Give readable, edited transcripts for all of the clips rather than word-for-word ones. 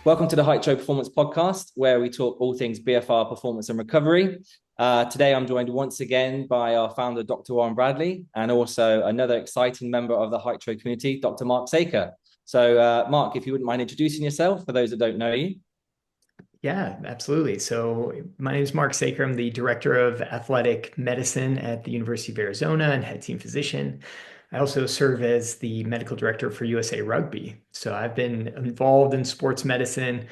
Welcome to the Hytro Performance Podcast, where we talk all things BFR performance and recovery. Today, I'm joined once again by our founder, Dr. Warren Bradley, and also another exciting member of the Hytro community, Dr. Mark Sakr. So, Mark, if you wouldn't mind introducing yourself for those that don't know you. Yeah, absolutely. So my name is Mark Sakr. I'm the Director of Athletic Medicine at the University of Arizona and head team physician. I also serve as the medical director for USA Rugby. So I've been involved in sports medicine,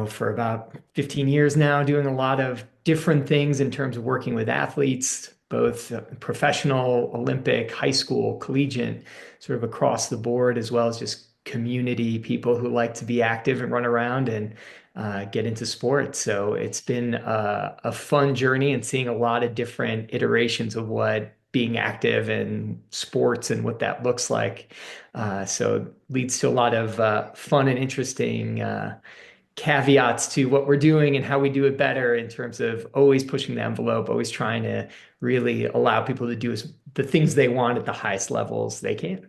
for about 15 years now, doing a lot of different things in terms of working with athletes, both professional, Olympic, high school, collegiate, sort of across the board, as well as just community people who like to be active and run around and get into sports. So it's been a fun journey and seeing a lot of different iterations of what being active in sports and what that looks like. So leads to a lot of fun and interesting caveats to what we're doing and how we do it better in terms of always pushing the envelope, always trying to really allow people to do the things they want at the highest levels they can.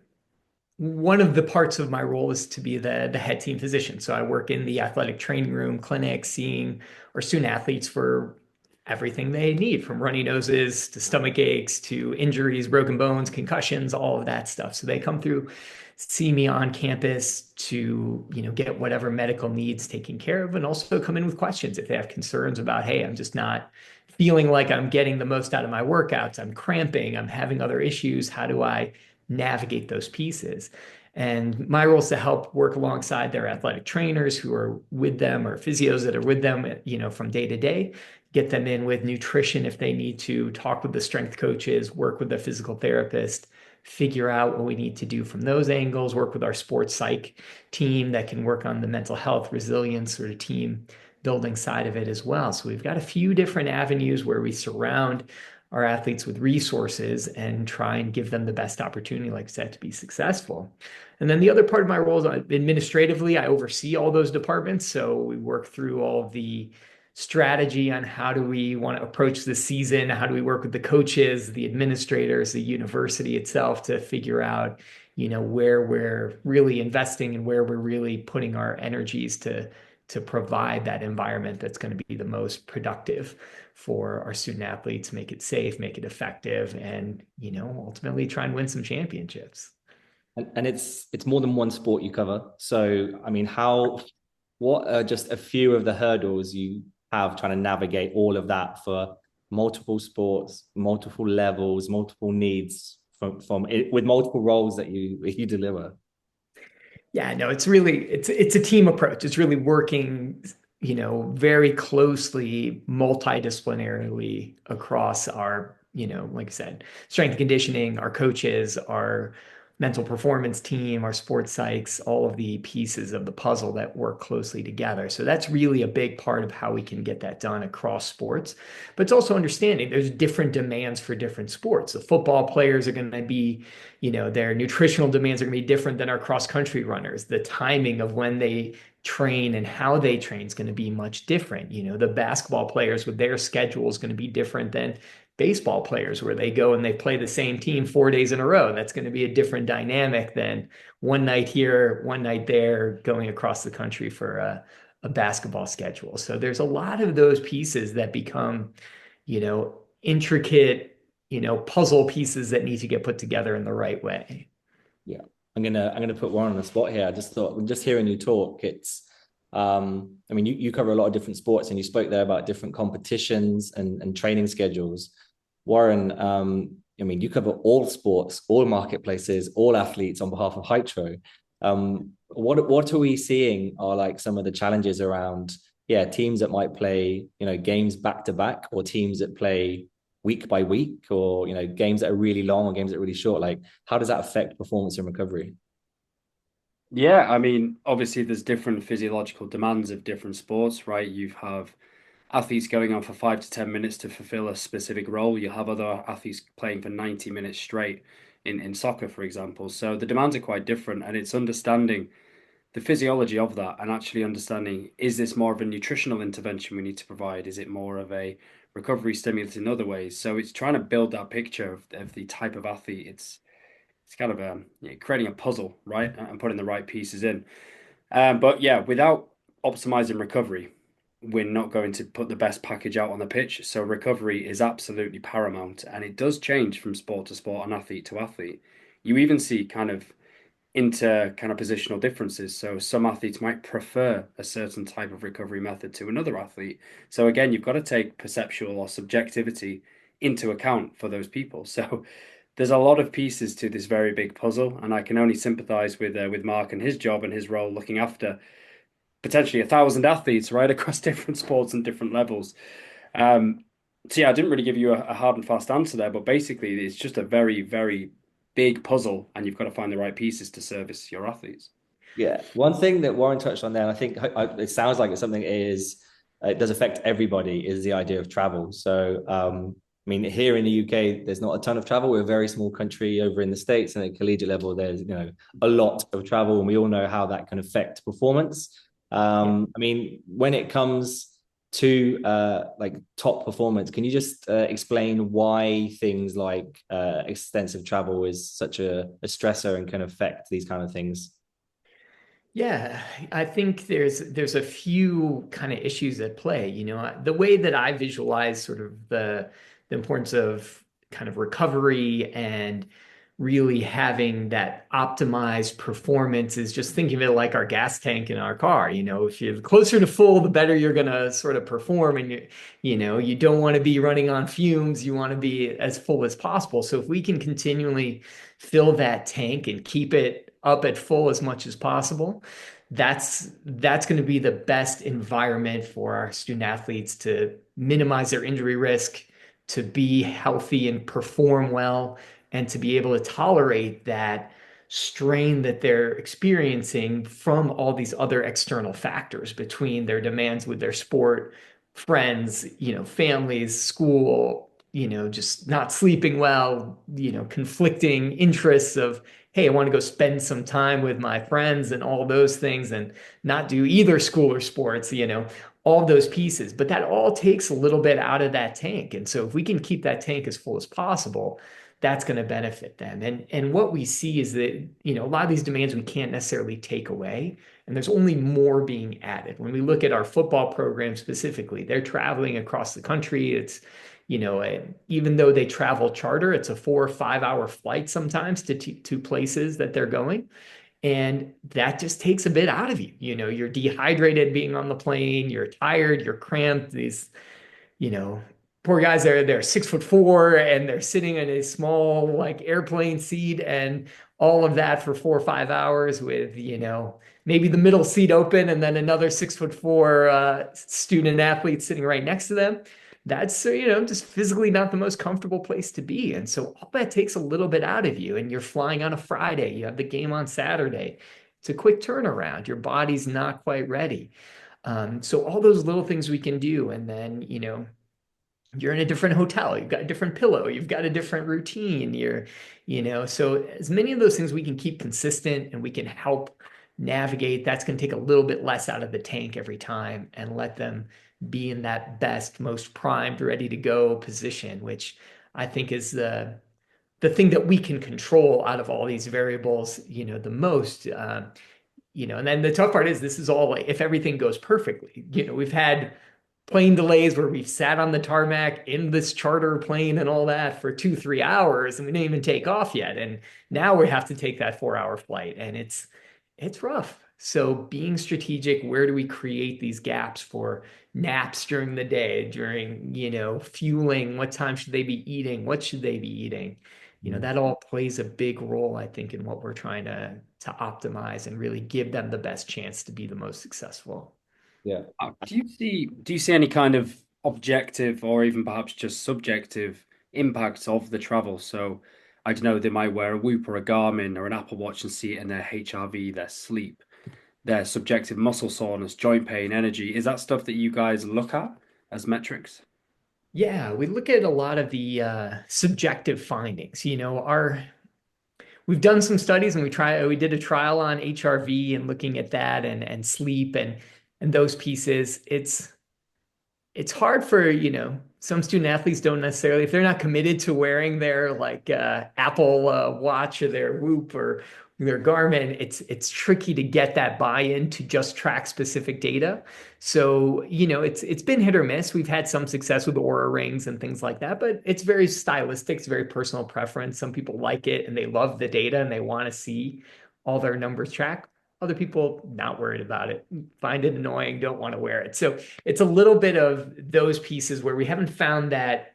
One of the parts of my role is to be the head team physician. So I work in the athletic training room clinic, seeing our student athletes for everything they need, from runny noses to stomach aches to injuries, broken bones, concussions, all of that stuff. So they come through, see me on campus to, get whatever medical needs taken care of, and also come in with questions if they have concerns about, hey, I'm just not feeling like I'm getting the most out of my workouts. I'm cramping, I'm having other issues. How do I navigate those pieces? And my role is to help work alongside their athletic trainers who are with them, or physios that are with them, from day to day, get them in with nutrition if they need to, talk with the strength coaches, work with the physical therapist, figure out what we need to do from those angles, work with our sports psych team that can work on the mental health resilience sort of team building side of it as well. So we've got a few different avenues where we surround our athletes with resources and try and give them the best opportunity, like I said, to be successful. And then the other part of my role is administratively, I oversee all those departments. So we work through all of the strategy on how do we want to approach the season, how do we work with the coaches, the administrators, the university itself to figure out, where we're really investing and where we're really putting our energies to provide that environment that's going to be the most productive for our student athletes, make it safe, make it effective, and ultimately try and win some championships. And it's more than one sport you cover. So, I mean, what are just a few of the hurdles you have trying to navigate all of that for multiple sports, multiple levels, multiple needs from it, with multiple roles that you deliver? Yeah, no, it's a team approach. It's really working, very closely multidisciplinarily across our, like I said, strength and conditioning, our coaches, our mental performance team, our sports psychs, all of the pieces of the puzzle that work closely together. So that's really a big part of how we can get that done across sports. But it's also understanding there's different demands for different sports. The football players are going to be, their nutritional demands are going to be different than our cross country runners. The timing of when they train and how they train is going to be much different. The basketball players with their schedule is going to be different than baseball players, where they go and they play the same team 4 days in a row. That's going to be a different dynamic than one night here, one night there, going across the country for a basketball schedule. So there's a lot of those pieces that become, intricate, puzzle pieces that need to get put together in the right way. Yeah, I'm gonna put one on the spot here. I just thought, just hearing you talk, I mean, you cover a lot of different sports, and you spoke there about different competitions and training schedules. Warren, I mean, you cover all sports, all marketplaces, all athletes on behalf of Hytro. What are we seeing are like some of the challenges around, yeah, teams that might play, games back to back, or teams that play week by week, or games that are really long or games that are really short. Like, how does that affect performance and recovery? Yeah, I mean, obviously there's different physiological demands of different sports, right? You have athletes going on for 5 to 10 minutes to fulfill a specific role. You have other athletes playing for 90 minutes straight in soccer, for example. So the demands are quite different, and it's understanding the physiology of that and actually understanding, is this more of a nutritional intervention we need to provide? Is it more of a recovery stimulus in other ways? So it's trying to build that picture of the type of athlete. It's kind of creating a puzzle, right, and putting the right pieces in. But yeah, without optimizing recovery, we're not going to put the best package out on the pitch. So recovery is absolutely paramount, and it does change from sport to sport and athlete to athlete. You even see kind of positional differences. So some athletes might prefer a certain type of recovery method to another athlete. So again, you've got to take perceptual or subjectivity into account for those people. So there's a lot of pieces to this very big puzzle, and I can only sympathize with Mark and his job and his role looking after potentially 1,000 athletes right across different sports and different levels. So yeah, I didn't really give you a hard and fast answer there, but basically it's just a very, very big puzzle, and you've got to find the right pieces to service your athletes. Yeah. One thing that Warren touched on there, and I think it sounds like it's something it does affect everybody, is the idea of travel. So, I mean, here in the UK, there's not a ton of travel. We're a very small country. Over in the States and at collegiate level, there's, a lot of travel, and we all know how that can affect performance. I mean, when it comes to like top performance, can you just explain why things like extensive travel is such a stressor and can affect these kind of things? Yeah, I think there's a few kind of issues at play. The way that I visualize sort of the importance of kind of recovery and really having that optimized performance is just thinking of it like our gas tank in our car. If you're closer to full, the better you're going to sort of perform. And you don't want to be running on fumes. You want to be as full as possible. So if we can continually fill that tank and keep it up at full as much as possible, that's going to be the best environment for our student athletes to minimize their injury risk, to be healthy and perform well, and to be able to tolerate that strain that they're experiencing from all these other external factors between their demands with their sport, friends, families, school, just not sleeping well, conflicting interests of, hey, I want to go spend some time with my friends and all those things and not do either school or sports, all those pieces. But that all takes a little bit out of that tank. And so if we can keep that tank as full as possible, that's going to benefit them. And what we see is that, a lot of these demands we can't necessarily take away, and there's only more being added. When we look at our football program specifically, they're traveling across the country. It's, even though they travel charter, it's a 4 or 5 hour flight sometimes to places that they're going. And that just takes a bit out of you. You're dehydrated being on the plane, you're tired, you're cramped. These, poor guys, they're 6'4" and they're sitting in a small like airplane seat and all of that for 4 or 5 hours with, maybe the middle seat open and then another 6'4" student athlete sitting right next to them. That's, just physically not the most comfortable place to be. And so all that takes a little bit out of you, and you're flying on a Friday, you have the game on Saturday. It's a quick turnaround. Your body's not quite ready. So all those little things we can do. And then, you're in a different hotel, you've got a different pillow, you've got a different routine, so as many of those things we can keep consistent and we can help navigate, that's going to take a little bit less out of the tank every time and let them be in that best, most primed, ready to go position, which I think is the thing that we can control out of all these variables, the most. And then the tough part is this is all like if everything goes perfectly. We've had plane delays where we've sat on the tarmac in this charter plane and all that for 2-3 hours, and we didn't even take off yet. And now we have to take that 4-hour flight, and it's rough. So being strategic, where do we create these gaps for naps during the day, during, fueling, what time should they be eating? What should they be eating? That all plays a big role, I think, in what we're trying to optimize and really give them the best chance to be the most successful. Yeah. Do you see any kind of objective or even perhaps just subjective impacts of the travel? So I don't know, they might wear a Whoop or a Garmin or an Apple Watch and see it in their HRV, their sleep, their subjective muscle soreness, joint pain, energy. Is that stuff that you guys look at as metrics? Yeah, we look at a lot of the subjective findings. We've done some studies, and we did a trial on HRV and looking at that and sleep and those pieces. It's hard for, some student athletes don't necessarily, if they're not committed to wearing their like Apple Watch or their Whoop or their Garmin, it's tricky to get that buy-in to just track specific data. So, it's been hit or miss. We've had some success with Aura rings and things like that, but it's very stylistic. It's very personal preference. Some people like it and they love the data and they want to see all their numbers tracked. Other people not worried about it, find it annoying, don't want to wear it. So it's a little bit of those pieces where we haven't found that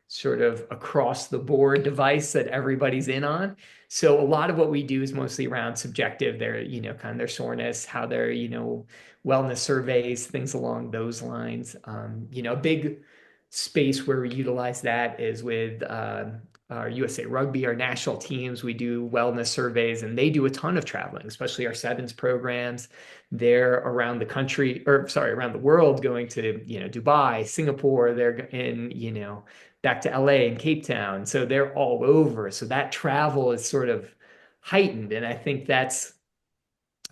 sort of across the board device that everybody's in on. So a lot of what we do is mostly around subjective, their, kind of their soreness, how their, wellness surveys, things along those lines. A big space where we utilize that is with our USA Rugby, our national teams. We do wellness surveys and they do a ton of traveling, especially our sevens programs. They're around the country, around the world, going to, Dubai, Singapore. They're in, back to LA and Cape Town. So they're all over. So that travel is sort of heightened. And I think that's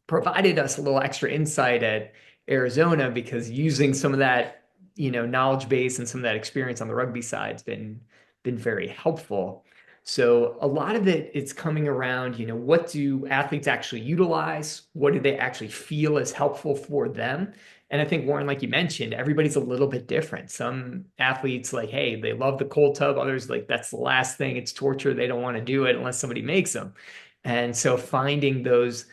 provided us a little extra insight at Arizona, because using some of that, knowledge base and some of that experience on the rugby side has been very helpful. So a lot of it's coming around, what do athletes actually utilize? What do they actually feel is helpful for them? And I think, Warren, like you mentioned, everybody's a little bit different. Some athletes like, hey, they love the cold tub. Others like, that's the last thing. It's torture. They don't want to do it unless somebody makes them. And so finding those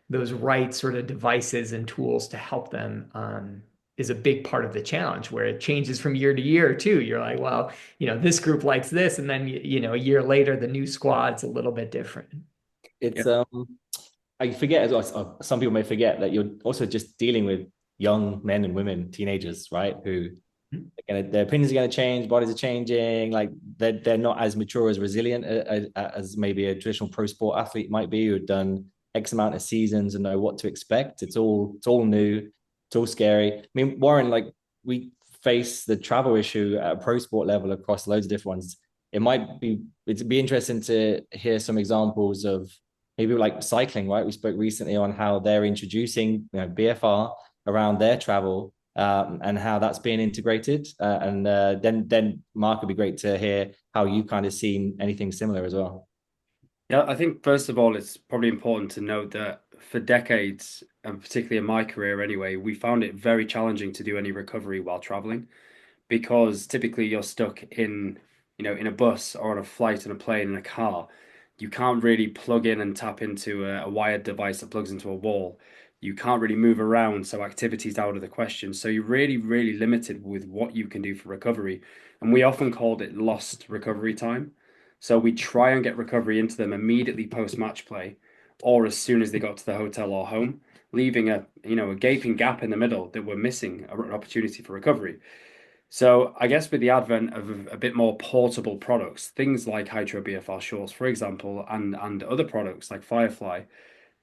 right sort of devices and tools to help them is a big part of the challenge, where it changes from year to year too. You're like, well, this group likes this. And then, a year later, the new squad's a little bit different. It's, I forget as well, some people may forget that you're also just dealing with young men and women, teenagers, right? Who their opinions are going to change, bodies are changing. Like they're not as mature, as resilient as maybe a traditional pro sport athlete might be, who've done X amount of seasons and know what to expect. It's all new. It's all scary. I mean, Warren, like we face the travel issue at a pro sport level across loads of different ones. It'd be interesting to hear some examples of maybe like cycling, right? We spoke recently on how they're introducing BFR around their travel and how that's being integrated. And then Mark, it'd be great to hear how you kind of seen anything similar as well. Yeah, I think first of all, it's probably important to note that for decades, and particularly in my career anyway, we found it very challenging to do any recovery while traveling, because typically you're stuck in a bus or on a flight, in a plane, in a car. You can't really plug in and tap into a wired device that plugs into a wall. You can't really move around, so activity's out of the question. So you're really, really limited with what you can do for recovery. And we often called it lost recovery time. So we try and get recovery into them immediately post-match play, or as soon as they got to the hotel or home, leaving a gaping gap in the middle that we're missing an opportunity for recovery. So I guess with the advent of a bit more portable products, things like Hytro BFR shorts, for example, and other products like Firefly,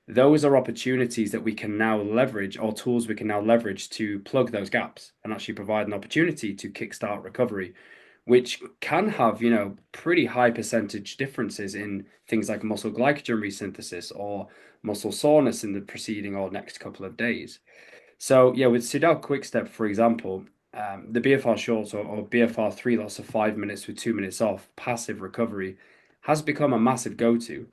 those are opportunities that we can now leverage, or tools we can now leverage to plug those gaps and actually provide an opportunity to kickstart recovery, which can have, pretty high percentage differences in things like muscle glycogen resynthesis or muscle soreness in the preceding or next couple of days. So yeah, with Sudal Quickstep, for example, the BFR shorts or BFR 3 lots of 5 minutes with 2 minutes off passive recovery has become a massive go-to.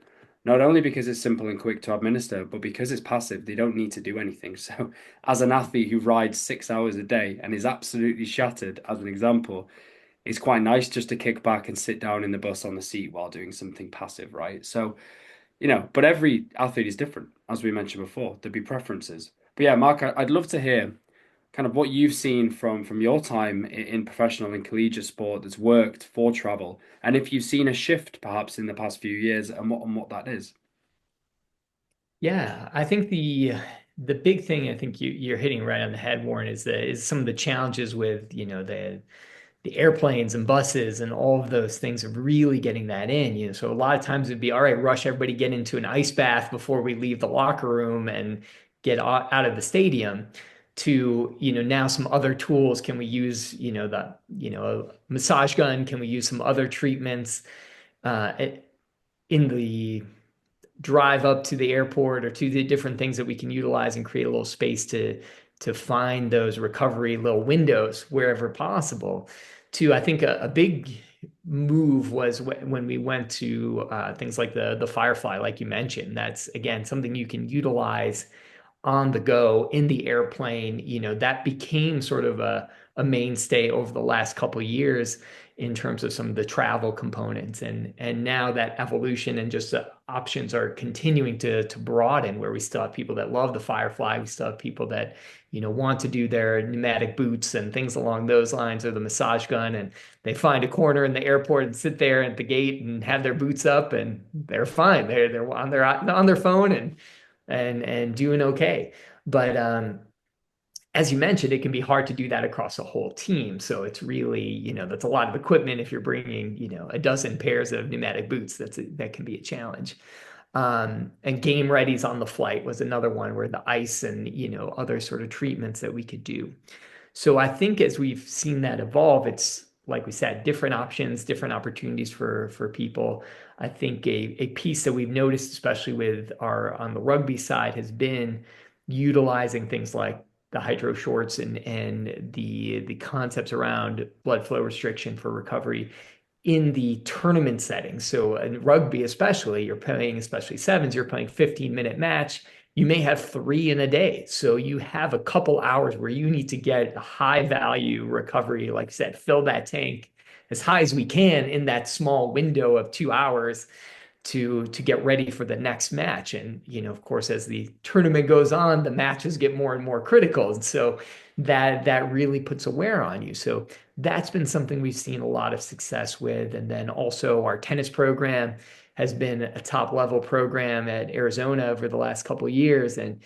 Not only because it's simple and quick to administer, but because it's passive, they don't need to do anything. So as an athlete who rides 6 hours a day and is absolutely shattered, as an example, it's quite nice just to kick back and sit down in the bus on the seat while doing something passive, right? So, but every athlete is different, as we mentioned before. There'd be preferences. But yeah, Mark, I'd love to hear kind of what you've seen from your time in professional and collegiate sport that's worked for travel, and if you've seen a shift perhaps in the past few years, and what that is. Yeah, I think the big thing, I think you're hitting right on the head, Warren, is some of the challenges with the airplanes and buses and all of those things of really getting that in. So a lot of times it'd be, all right, rush everybody, get into an ice bath before we leave the locker room and get out of the stadium, to now some other tools. Can we use a massage gun? Can we use some other treatments in the drive up to the airport, or to the different things that we can utilize and create a little space to find those recovery little windows wherever possible? To, I think, a big move was when we went to things like the Firefly, like you mentioned. That's again something you can utilize on the go in the airplane. That became sort of a mainstay over the last couple of years in terms of some of the travel components, and now that evolution and just the options are continuing to broaden, where we still have people that love the Firefly, we still have people that want to do their pneumatic boots and things along those lines, or the massage gun, and they find a corner in the airport and sit there at the gate and have their boots up, and they're fine. They're on their phone and doing okay. But as you mentioned, it can be hard to do that across a whole team. So it's really, that's a lot of equipment. If you're bringing, a dozen pairs of pneumatic boots, that can be a challenge. And game readies on the flight was another one, where the ice and, other sort of treatments that we could do. So I think as we've seen that evolve, it's like we said, different options, different opportunities for people. I think a piece that we've noticed, especially with on the rugby side, has been utilizing things like the Hytro shorts and the concepts around blood flow restriction for recovery in the tournament setting. So in rugby, especially, you're playing, especially sevens, you're playing 15-minute match. You may have 3 in a day. So you have a couple hours where you need to get a high value recovery, like I said, fill that tank as high as we can in that small window of 2 hours to get ready for the next match. And, of course, as the tournament goes on, the matches get more and more critical. And so that really puts a wear on you. So that's been something we've seen a lot of success with. And then also our tennis program has been a top level program at Arizona over the last couple of years. And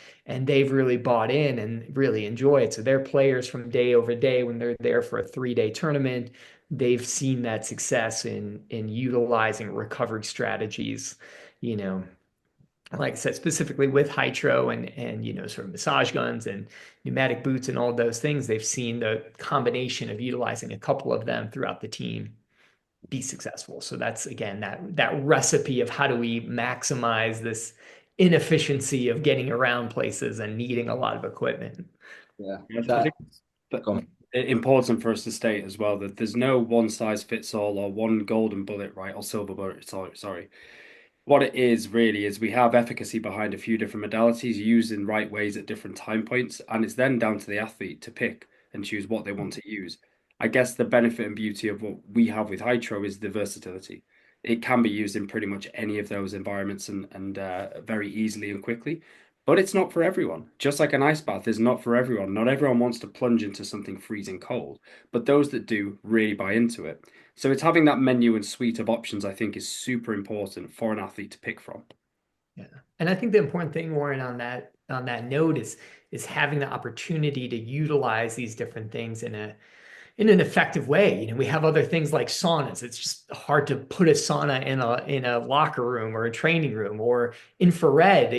they've really bought in and really enjoy it. So their players from day over day, when they're there for a 3-day tournament, they've seen that success in utilizing recovery strategies, like I said, specifically with Hytro and sort of massage guns and pneumatic boots and all those things. They've seen the combination of utilizing a couple of them throughout the team be successful. So that's, again, that recipe of how do we maximize this inefficiency of getting around places and needing a lot of equipment. Yeah, important for us to state as well that there's no one size fits all or one golden bullet, right, or silver bullet. Sorry. What it is really is we have efficacy behind a few different modalities used in right ways at different time points, and it's then down to the athlete to pick and choose what they want to use. I guess the benefit and beauty of what we have with Hytro is the versatility. It can be used in pretty much any of those environments and very easily and quickly. But it's not for everyone. Just like an ice bath is not for everyone. Not everyone wants to plunge into something freezing cold, but those that do really buy into it. So it's having that menu and suite of options, I think, is super important for an athlete to pick from. Yeah. And I think the important thing, Warren, on that note is having the opportunity to utilize these different things in an effective way. We have other things like saunas. It's just hard to put a sauna in a locker room or a training room, or infrared,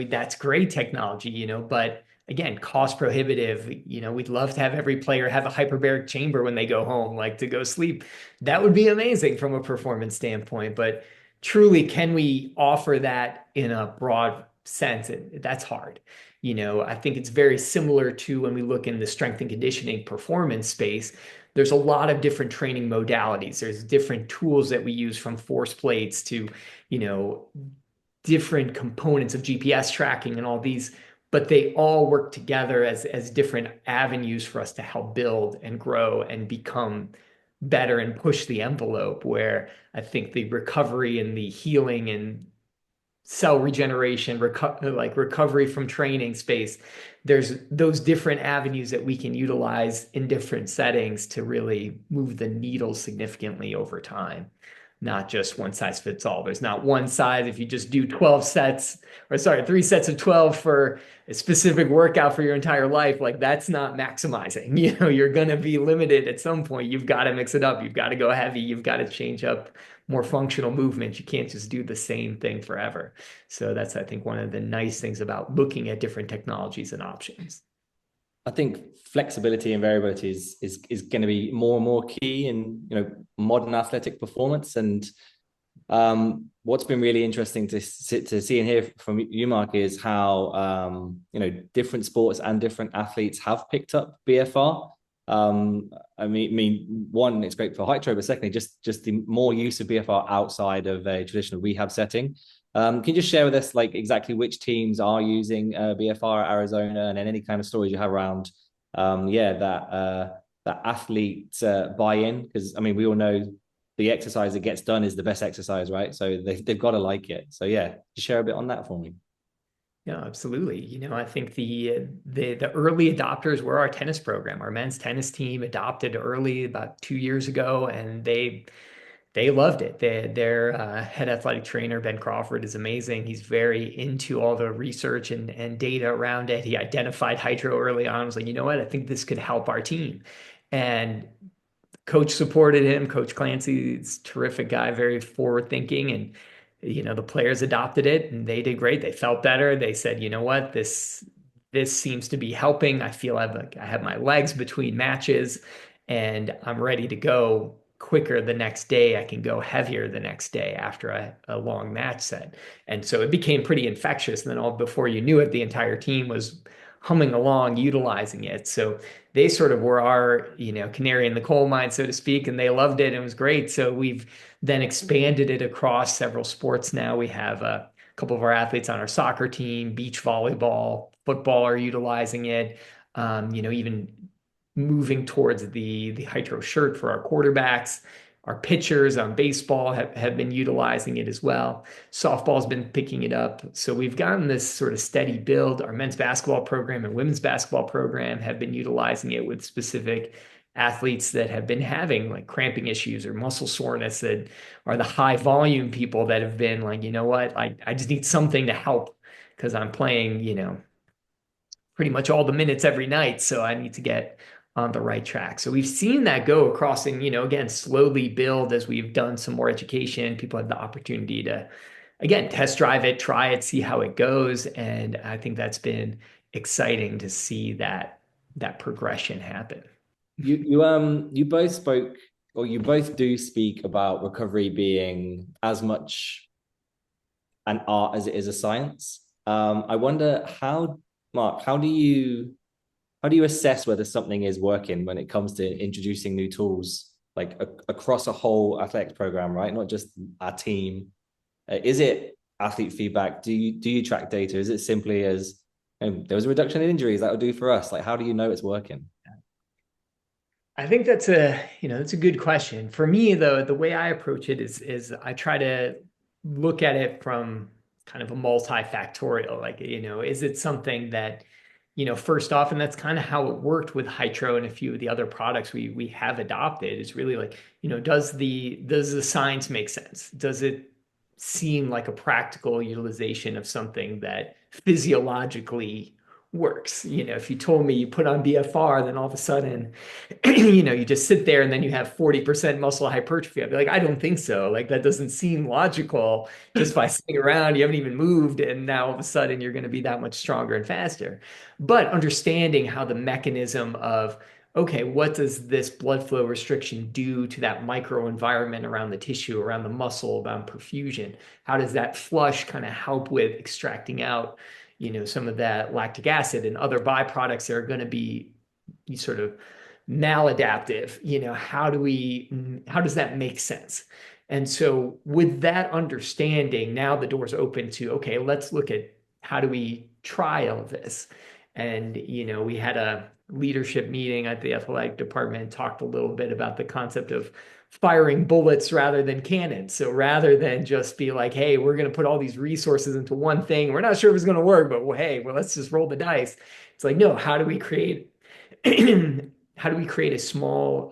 that's great technology, but again, cost prohibitive. We'd love to have every player have a hyperbaric chamber when they go home, like to go sleep. That would be amazing from a performance standpoint, but truly, can we offer that in a broad sense? That's hard. I think it's very similar to when we look in the strength and conditioning performance space. There's a lot of different training modalities. There's different tools that we use, from force plates to, different components of GPS tracking and all these, but they all work together as different avenues for us to help build and grow and become better and push the envelope, where I think the recovery and the healing and cell regeneration, recovery from training space, there's those different avenues that we can utilize in different settings to really move the needle significantly over time. Not just one size fits all. There's not one size. If you just do 3 sets of 12 for a specific workout for your entire life, like that's not maximizing. You're going to be limited at some point. You've got to mix it up. You've got to go heavy. You've got to change up more functional movements. You can't just do the same thing forever. So that's, I think, one of the nice things about looking at different technologies and options. I think flexibility and variability is going to be more and more key in modern athletic performance. And what's been really interesting to see and hear from you, Mark, is how different sports and different athletes have picked up BFR. One, it's great for Hytro, but secondly, just the more use of BFR outside of a traditional rehab setting. Can you just share with us like exactly which teams are using BFR at Arizona, and then any kind of stories you have around, that athlete buy-in? Because I mean, we all know the exercise that gets done is the best exercise, right? So they've got to like it. So yeah, just share a bit on that for me. Yeah, absolutely. I think the early adopters were our tennis program. Our men's tennis team adopted early about 2 years ago, and they loved it. Their head athletic trainer, Ben Crawford, is amazing. He's very into all the research and data around it. He identified Hytro early on. Was like, you know what? I think this could help our team. And coach supported him. Coach Clancy is a terrific guy, very forward thinking. And, the players adopted it and they did great. They felt better. They said, you know what, this seems to be helping. I feel I have my legs between matches and I'm ready to go quicker the next day. I can go heavier the next day after a long match set. And so it became pretty infectious. And then before you knew it, the entire team was humming along, utilizing it. So they sort of were our, canary in the coal mine, so to speak, and they loved it and it was great. So we've then expanded it across several sports now. We have a couple of our athletes on our soccer team, beach volleyball, football are utilizing it. Even moving towards the Hytro shirt for our quarterbacks. Our pitchers on baseball have been utilizing it as well. Softball's been picking it up. So we've gotten this sort of steady build. Our men's basketball program and women's basketball program have been utilizing it with specific athletes that have been having like cramping issues or muscle soreness, that are the high volume people that have been like, you know what, I just need something to help because I'm playing, pretty much all the minutes every night. So I need to get on the right track. So we've seen that go across and, again, slowly build as we've done some more education. People have the opportunity to, again, test drive it, try it, see how it goes. And I think that's been exciting to see that progression happen. You both spoke, or you both do speak about recovery being as much an art as it is a science. I wonder Mark, how do you assess whether something is working when it comes to introducing new tools like across a whole athletics program, right? Not just our team. Is it athlete feedback? Do you track data? Is it simply as there was a reduction in injuries that would do for us? Like, how do you know it's working? I think that's a good question. For me, though, the way I approach it is I try to look at it from kind of a multifactorial, like, is it something that, first off, and that's kind of how it worked with Hytro and a few of the other products we have adopted, is really like, does the science make sense? Does it seem like a practical utilization of something that physiologically works? If you told me you put on BFR, then all of a sudden, you just sit there and then you have 40% muscle hypertrophy. I'd be like, I don't think so. Like, that doesn't seem logical just by sitting around. You haven't even moved. And now all of a sudden you're going to be that much stronger and faster. But understanding how the mechanism of, okay, what does this blood flow restriction do to that microenvironment around the tissue, around the muscle, around perfusion? How does that flush kind of help with extracting out some of that lactic acid and other byproducts that are going to be sort of maladaptive? How does that make sense? And so with that understanding, now the door's open to, okay, let's look at how do we trial this? And, we had a leadership meeting at the athletic department, talked a little bit about the concept of firing bullets rather than cannons. So rather than just be like, hey, we're going to put all these resources into one thing, we're not sure if it's going to work, but let's just roll the dice. It's like, no, how do we create a small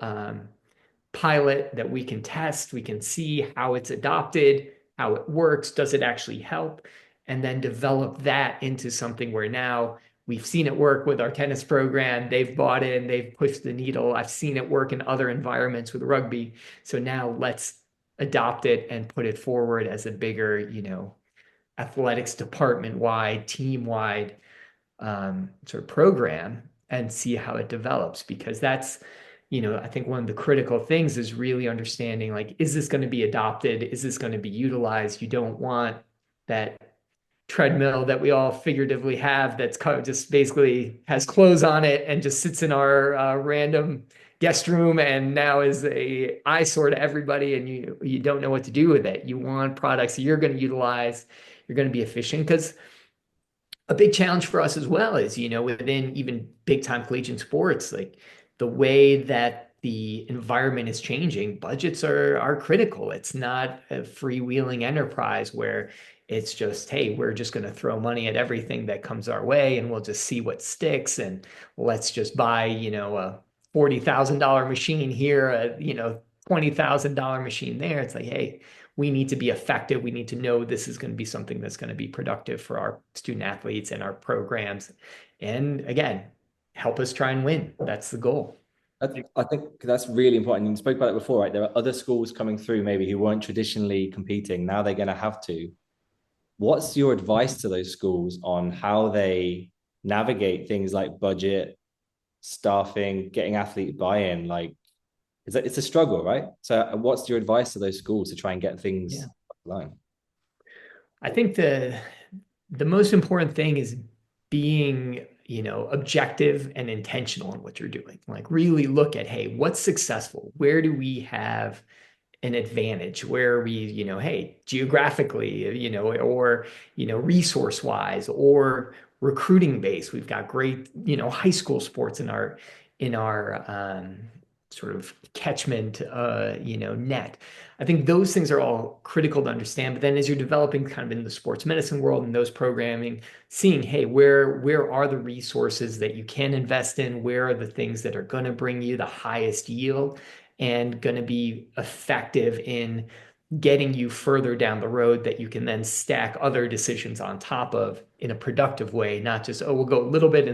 pilot that we can test? We can see how it's adopted, how it works, does it actually help? And then develop that into something where now we've seen it work with our tennis program. They've bought in, they've pushed the needle. I've seen it work in other environments with rugby. So now let's adopt it and put it forward as a bigger, athletics department-wide, team-wide sort of program, and see how it develops. Because that's, I think one of the critical things is really understanding, like, is this going to be adopted? Is this going to be utilized? You don't want that treadmill that we all figuratively have that's just basically has clothes on it and just sits in our random guest room and now is a eyesore to everybody, and you don't know what to do with it. You want products you're going to utilize, you're going to be efficient, because a big challenge for us as well is, within even big time collegiate sports, like the way that the environment is changing, budgets are critical. It's not a freewheeling enterprise where it's just, hey, we're just going to throw money at everything that comes our way and we'll just see what sticks, and let's just buy, a $40,000 machine here, a, $20,000 machine there. It's like, hey, we need to be effective. We need to know this is going to be something that's going to be productive for our student athletes and our programs. And again, help us try and win. That's the goal. I think that's really important. You spoke about it before, right? There are other schools coming through maybe who weren't traditionally competing. Now they're going to have to. What's your advice to those schools on how they navigate things like budget, staffing, getting athlete buy-in? Like, it's a struggle, right? So what's your advice to those schools to try and get things online? I think the most important thing is being, objective and intentional in what you're doing. Like really look at, hey, what's successful? Where do we have an advantage? Where are we, hey, geographically, or, resource wise or recruiting base. We've got great, high school sports in our sort of catchment, net. I think those things are all critical to understand. But then as you're developing kind of in the sports medicine world and those programming, seeing, hey, where are the resources that you can invest in? Where are the things that are going to bring you the highest yield and going to be effective in getting you further down the road that you can then stack other decisions on top of in a productive way, not just, oh, we'll go a little bit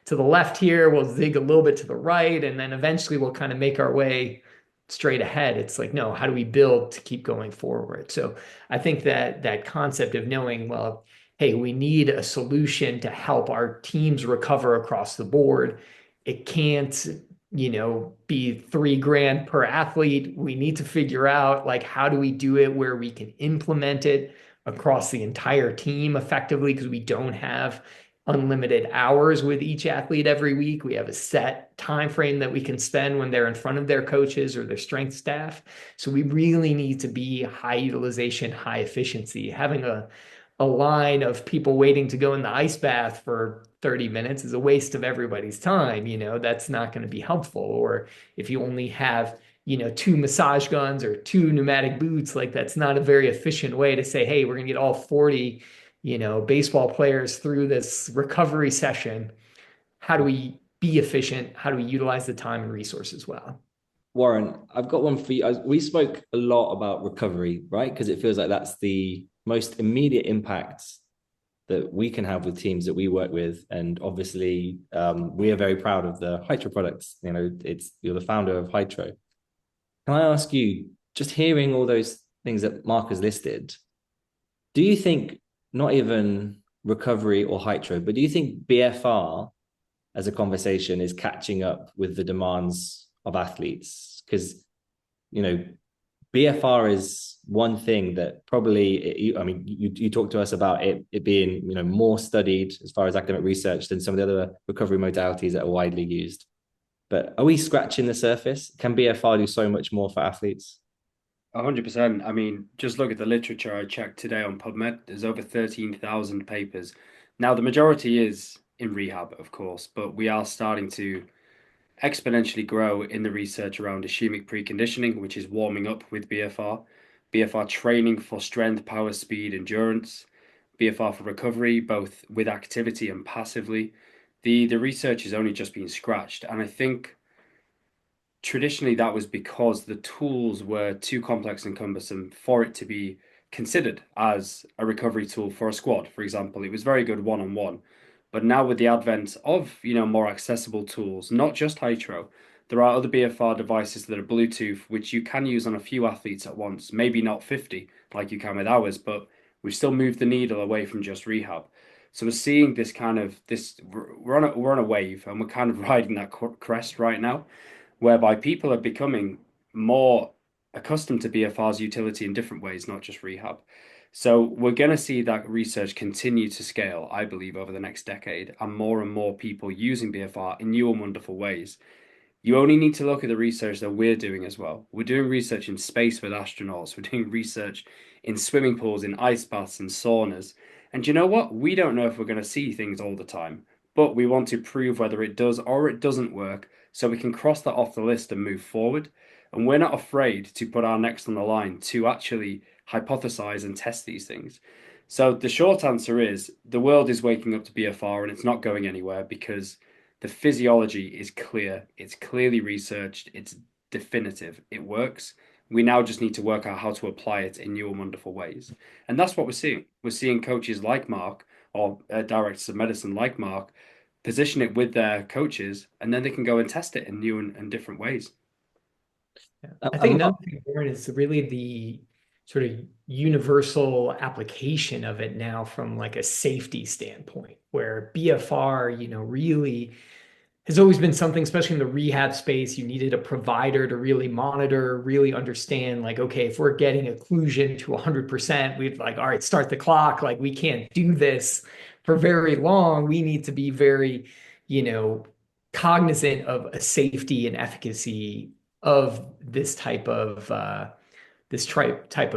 to the left here, we'll zig a little bit to the right, and then eventually we'll kind of make our way straight ahead. It's like, no, how do we build to keep going forward? So I think that concept of knowing, well, hey, we need a solution to help our teams recover across the board. It can't be $3,000 per athlete. We need to figure out, like, how do we do it where we can implement it across the entire team effectively, because we don't have unlimited hours with each athlete every week. We have a set time frame that we can spend when they're in front of their coaches or their strength staff. So we really need to be high utilization, high efficiency. Having a line of people waiting to go in the ice bath for 30 minutes is a waste of everybody's time. That's not going to be helpful. Or if you only have, 2 massage guns or 2 pneumatic boots, like that's not a very efficient way to say, hey, we're going to get all 40, baseball players through this recovery session. How do we be efficient? How do we utilize the time and resources well? Warren, I've got one for you. We spoke a lot about recovery, right? Because it feels like that's the most immediate impact that we can have with teams that we work with. And obviously, we are very proud of the Hytro products. You're the founder of Hytro. Can I ask you, just hearing all those things that Mark has listed, do you think not even recovery or Hytro, but do you think BFR as a conversation is catching up with the demands of athletes? Because, BFR is one thing that probably, you talked to us about it being, more studied as far as academic research than some of the other recovery modalities that are widely used. But are we scratching the surface? Can BFR do so much more for athletes? 100%. I mean, just look at the literature I checked today on PubMed. There's over 13,000 papers. Now, the majority is in rehab, of course, but we are starting to exponentially grow in the research around ischemic preconditioning, which is warming up with BFR, BFR training for strength, power, speed, endurance, BFR for recovery, both with activity and passively. The research is only just being scratched, and I think traditionally that was because the tools were too complex and cumbersome for it to be considered as a recovery tool for a squad. For example, it was very good one-on-one. But now with the advent of, more accessible tools, not just Hytro, there are other BFR devices that are Bluetooth, which you can use on a few athletes at once, maybe not 50 like you can with ours, but we've still moved the needle away from just rehab. So we're seeing we're on a wave, and we're kind of riding that crest right now, whereby people are becoming more accustomed to BFR's utility in different ways, not just rehab. So we're going to see that research continue to scale, I believe, over the next decade, and more people using BFR in new and wonderful ways. You only need to look at the research that we're doing as well. We're doing research in space with astronauts. We're doing research in swimming pools, in ice baths, and saunas. And you know what? We don't know if we're going to see things all the time, but we want to prove whether it does or it doesn't work so we can cross that off the list and move forward. And we're not afraid to put our necks on the line to actually hypothesize and test these things. So the short answer is the world is waking up to BFR and it's not going anywhere because the physiology is clear. It's clearly researched. It's definitive. It works. We now just need to work out how to apply it in new and wonderful ways. And that's what we're seeing. We're seeing coaches like Mark or directors of medicine like Mark position it with their coaches, and then they can go and test it in new and different ways. Yeah. I think another thing, Warren, is really the sort of universal application of it now from like a safety standpoint, where BFR, really has always been something, especially in the rehab space, you needed a provider to really monitor, really understand, like, okay, if we're getting occlusion to 100%, we'd like, all right, start the clock. Like, we can't do this for very long. We need to be very, cognizant of a safety and efficacy of this type of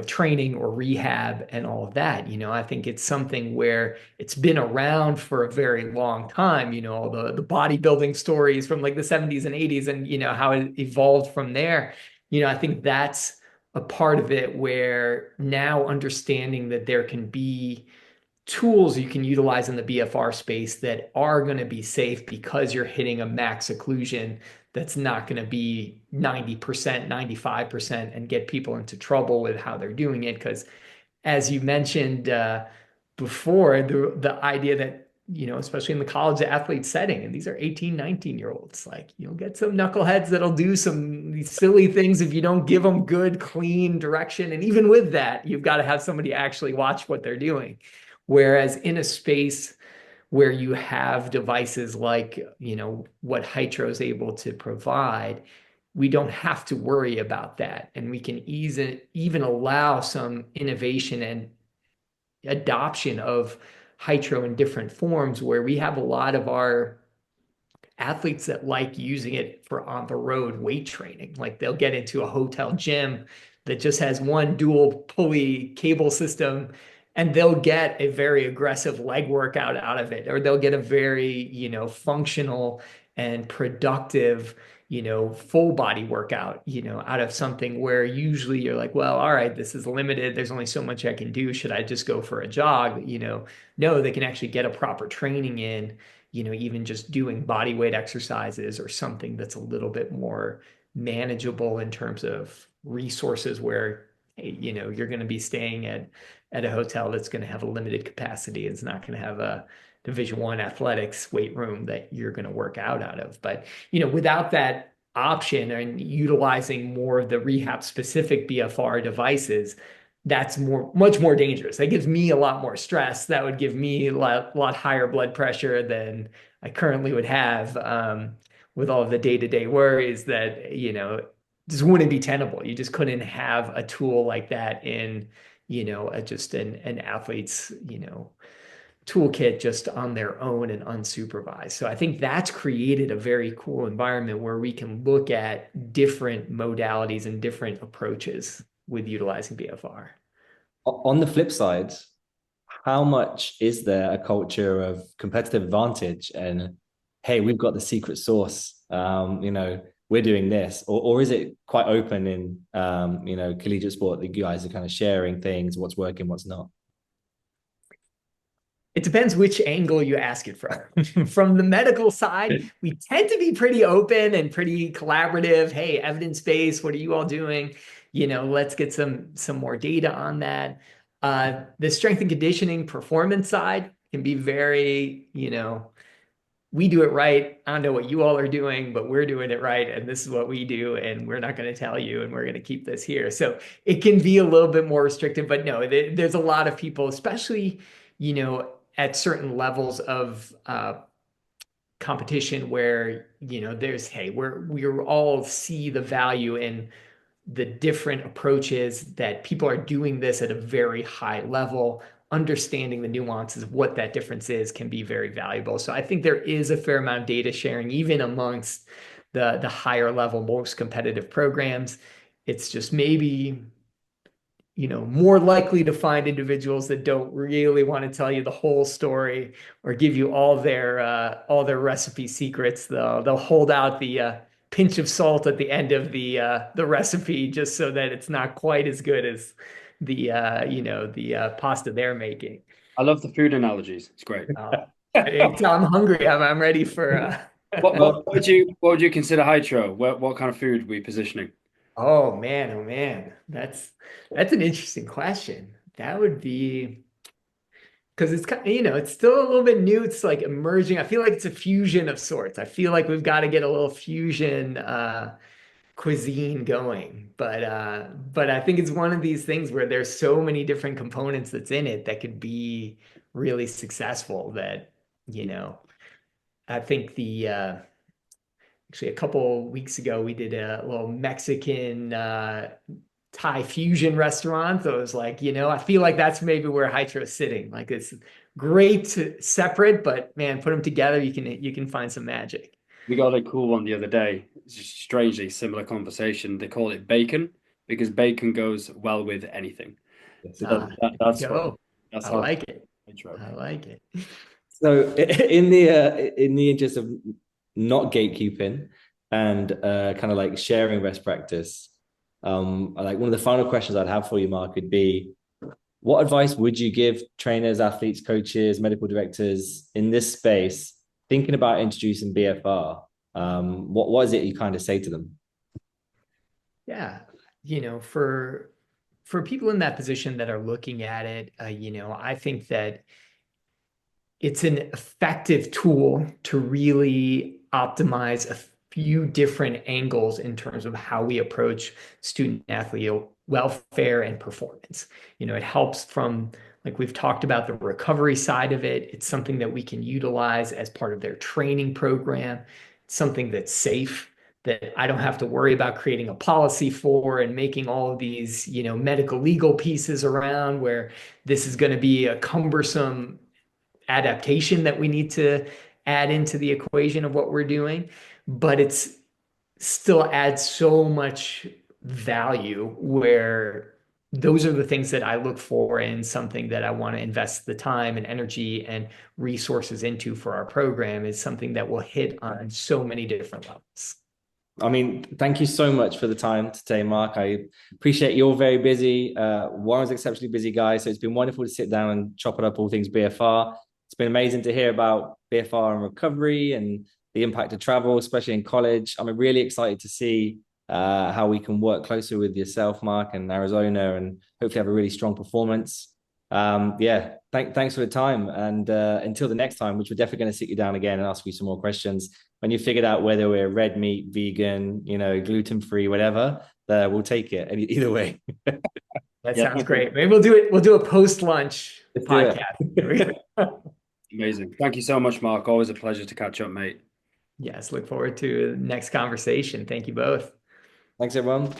training or rehab and all of that. I think it's something where it's been around for a very long time, all the bodybuilding stories from like the 70s and 80s and, how it evolved from there. I think that's a part of it where now understanding that there can be tools you can utilize in the BFR space that are going to be safe because you're hitting a max occlusion that's not going to be 90%, 95% and get people into trouble with how they're doing it. Because as you mentioned before, the idea that, especially in the college athlete setting, and these are 18, 19-year-olds, like you'll get some knuckleheads that'll do some these silly things if you don't give them good, clean direction. And even with that, you've got to have somebody actually watch what they're doing. Whereas in a space where you have devices like, what Hytro is able to provide, we don't have to worry about that. And we can even allow some innovation and adoption of Hytro in different forms, where we have a lot of our athletes that like using it for on the road weight training. Like they'll get into a hotel gym that just has one dual pulley cable system and they'll get a very aggressive leg workout out of it, or they'll get a very, functional and productive, full body workout, out of something where usually you're like, well, all right, this is limited. There's only so much I can do. Should I just go for a jog? No, they can actually get a proper training in, even just doing body weight exercises or something that's a little bit more manageable in terms of resources where, hey, you're going to be staying at a hotel that's going to have a limited capacity. It's not going to have a Division I athletics weight room that you're going to work out of. But, without that option and utilizing more of the rehab specific BFR devices, that's much more dangerous. That gives me a lot more stress. That would give me a lot higher blood pressure than I currently would have with all of the day-to-day worries that, just wouldn't be tenable. You just couldn't have a tool like that in, just an athlete's, toolkit just on their own and unsupervised. So I think that's created a very cool environment where we can look at different modalities and different approaches with utilizing BFR. On the flip side, how much is there a culture of competitive advantage and, hey, we've got the secret sauce, we're doing this, or is it quite open in, collegiate sport? The guys are kind of sharing things, what's working, what's not. It depends which angle you ask it from. From the medical side, we tend to be pretty open and pretty collaborative. Hey, evidence-based, what are you all doing? Let's get some more data on that. The strength and conditioning performance side can be very, we do it right. I don't know what you all are doing, but we're doing it right. And this is what we do. And we're not going to tell you, and we're going to keep this here. So it can be a little bit more restrictive, but no, there's a lot of people, especially, at certain levels of competition where, there's, hey, we all see the value in the different approaches that people are doing this at a very high level. Understanding the nuances of what that difference is can be very valuable. So I think there is a fair amount of data sharing, even amongst the higher level, most competitive programs. It's just maybe, more likely to find individuals that don't really want to tell you the whole story or give you all their recipe secrets. They'll hold out the pinch of salt at the end of the recipe just so that it's not quite as good as the pasta they're making. I love the food analogies. It's great. I'm hungry. I'm ready for. What would you consider Hytro? What kind of food are we positioning? Oh man. That's an interesting question. That would be because it's kind of, it's still a little bit new. It's like emerging. I feel like it's a fusion of sorts. I feel like we've got to get a little fusion cuisine going. But I think it's one of these things where there's so many different components that's in it that could be really successful that, I think actually a couple weeks ago we did a little Mexican Thai fusion restaurant. So it was like, I feel like that's maybe where Hytro is sitting. Like it's great separate, but man, put them together, you can find some magic. We got a cool one the other day. It's just strangely similar conversation. They call it bacon because bacon goes well with anything. So that's I like it. I like it. So in the interest of not gatekeeping and kind of like sharing best practice, like one of the final questions I'd have for you, Mark, would be, what advice would you give trainers, athletes, coaches, medical directors in this space thinking about introducing BFR? What is it you kind of say to them? Yeah, for people in that position that are looking at it, I think that it's an effective tool to really optimize a few different angles in terms of how we approach student athlete welfare and performance. It helps from, like we've talked about, the recovery side of it. It's something that we can utilize as part of their training program. It's something that's safe, that I don't have to worry about creating a policy for and making all of these, medical legal pieces around where this is going to be a cumbersome adaptation that we need to add into the equation of what we're doing, but it's still adds so much value where those are the things that I look for in something that I want to invest the time and energy and resources into for our program, is something that will hit on so many different levels. I mean, thank you so much for the time today, Mark. I appreciate you're very busy. Warren's an exceptionally busy guy, so it's been wonderful to sit down and chop it up all things BFR. It's been amazing to hear about BFR and recovery and the impact of travel, especially in college. I'm really excited to see how we can work closer with yourself, Mark, and Arizona, and hopefully have a really strong performance. Thanks for the time. And until the next time, which we're definitely going to sit you down again and ask you some more questions. When you figured out whether we're red meat, vegan, gluten-free, whatever, we'll take it either way. That sounds great. Maybe we'll do a post-lunch podcast. Amazing. Thank you so much, Mark. Always a pleasure to catch up, mate. Yes, look forward to the next conversation. Thank you both. Thanks, everyone.